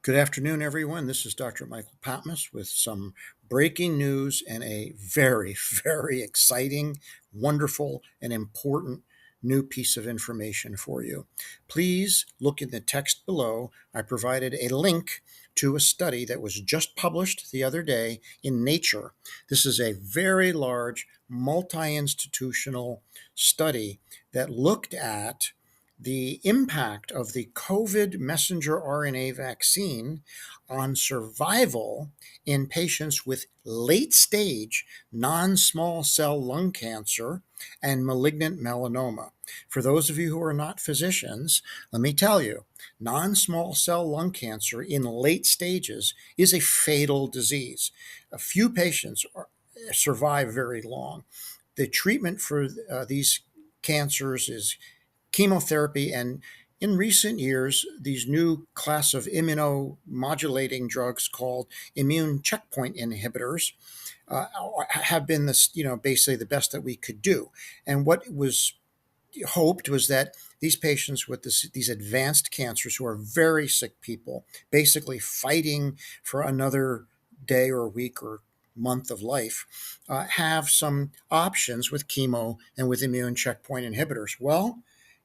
Good afternoon, everyone. This is Dr. Michael Patmos with some breaking news and a very, very exciting, wonderful, and important new piece of information for you. Please look in the text below. I provided a link to a study that was just published the other day in Nature. This is a very large, multi institutional study that looked at the impact of the COVID messenger RNA vaccine on survival in patients with late stage non small cell lung cancer and malignant melanoma. For those of you who are not physicians, let me tell you, non small cell lung cancer in late stages is a fatal disease. A few patients survive very long. The treatment for these cancers is chemotherapy, and in recent years, these new class of immunomodulating drugs called immune checkpoint inhibitors have been this, basically the best that we could do. And what was hoped was that these patients with these advanced cancers, who are very sick people, basically fighting for another day or week or month of life, have some options with chemo and with immune checkpoint inhibitors. Well,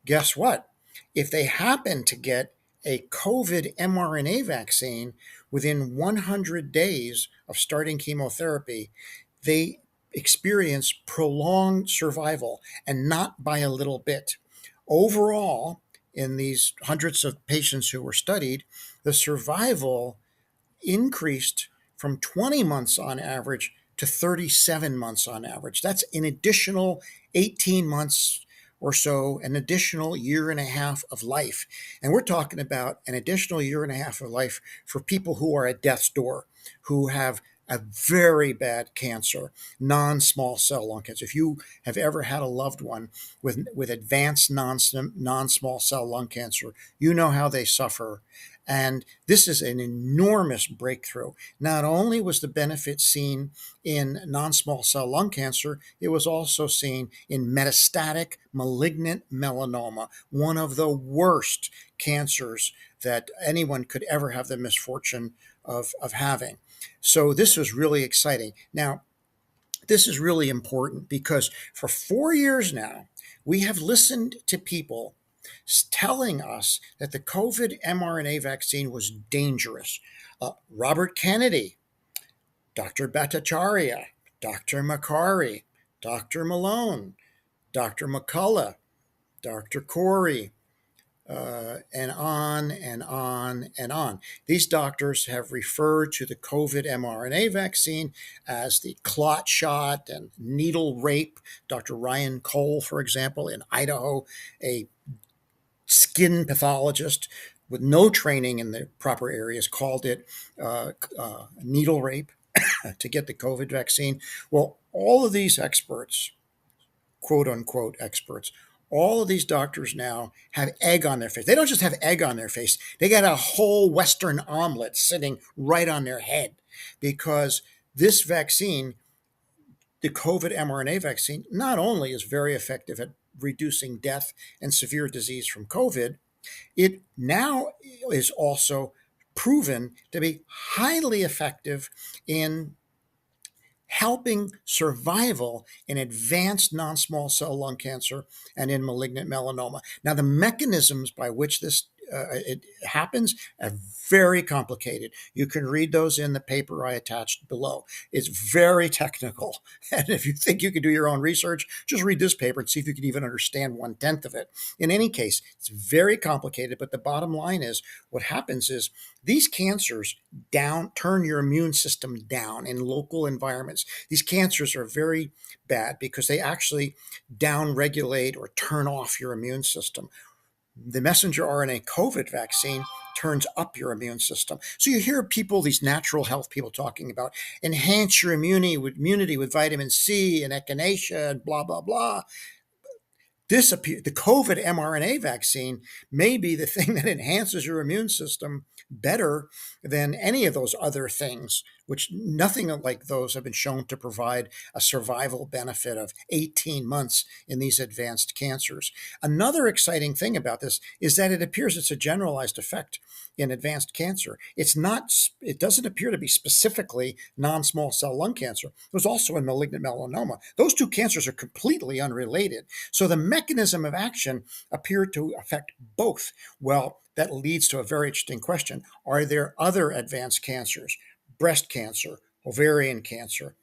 guess what? If they happen to get a COVID mRNA vaccine within 100 days of starting chemotherapy, they experience prolonged survival, and not by a little bit. Overall, in these hundreds of patients who were studied, the survival increased from 20 months on average to 37 months on average. That's an additional 18 months or so, an additional year and a half of life. And we're talking about an additional year and a half of life for people who are at death's door, who have a very bad cancer, non-small cell lung cancer. If you have ever had a loved one with advanced non-small cell lung cancer, you know how they suffer. And this is an enormous breakthrough. Not only was the benefit seen in non-small cell lung cancer, it was also seen in metastatic malignant melanoma, one of the worst cancers that anyone could ever have the misfortune of having. So this was really exciting. Now, this is really important because for 4 years now, we have listened to people telling us that the COVID mRNA vaccine was dangerous. Robert Kennedy, Dr. Bhattacharya, Dr. Makary, Dr. Malone, Dr. McCullough, Dr. Corey, and on and on and on. These doctors have referred to the COVID mRNA vaccine as the clot shot and needle rape. Dr. Ryan Cole, for example, in Idaho, a skin pathologist with no training in the proper areas, called it needle rape to get the COVID vaccine. Well, all of these experts, quote unquote experts, all of these doctors now have egg on their face. They don't just have egg on their face, they got a whole Western omelet sitting right on their head, because this vaccine, the COVID mRNA vaccine, not only is very effective at reducing death and severe disease from COVID, it now is also proven to be highly effective in helping survival in advanced non-small cell lung cancer and in malignant melanoma. Now, the mechanisms by which this it happens are very complicated. You can read those in the paper I attached below. It's very technical. And if you think you can do your own research, just read this paper and see if you can even understand 1/10 of it. In any case, it's very complicated, but the bottom line is what happens is these cancers turn your immune system down in local environments. These cancers are very bad because they actually down-regulate or turn off your immune system. The messenger RNA COVID vaccine turns up your immune system. So you hear people, these natural health people, talking about enhance your immunity with vitamin C and echinacea and blah, blah, blah. The COVID mRNA vaccine may be the thing that enhances your immune system better than any of those other things which nothing like those have been shown to provide a survival benefit of 18 months in these advanced cancers. Another exciting thing about this is that it appears it's a generalized effect in advanced cancer. It doesn't appear to be specifically non-small cell lung cancer. It was also in malignant melanoma. Those two cancers are completely unrelated. So the mechanism of action appeared to affect both. Well, that leads to a very interesting question. Are there other advanced cancers? Breast cancer, ovarian cancer,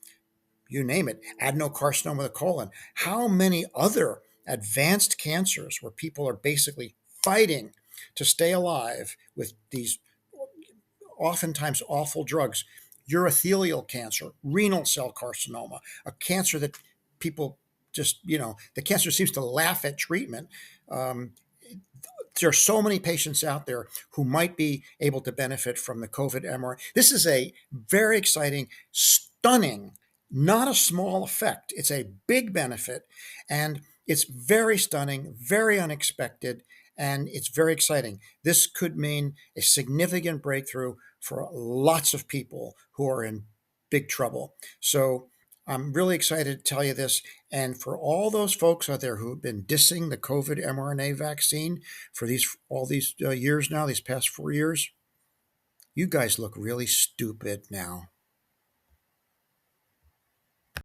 you name it, adenocarcinoma of the colon. How many other advanced cancers where people are basically fighting to stay alive with these oftentimes awful drugs? Urothelial cancer, renal cell carcinoma, a cancer that people just, the cancer seems to laugh at treatment. Um, there are so many patients out there who might be able to benefit from the COVID mRNA. This is a very exciting, stunning, not a small effect. It's a big benefit, and it's very stunning, very unexpected, and it's very exciting. This could mean a significant breakthrough for lots of people who are in big trouble. So I'm really excited to tell you this. And for all those folks out there who have been dissing the COVID mRNA vaccine for all these years now, these past 4 years, you guys look really stupid now.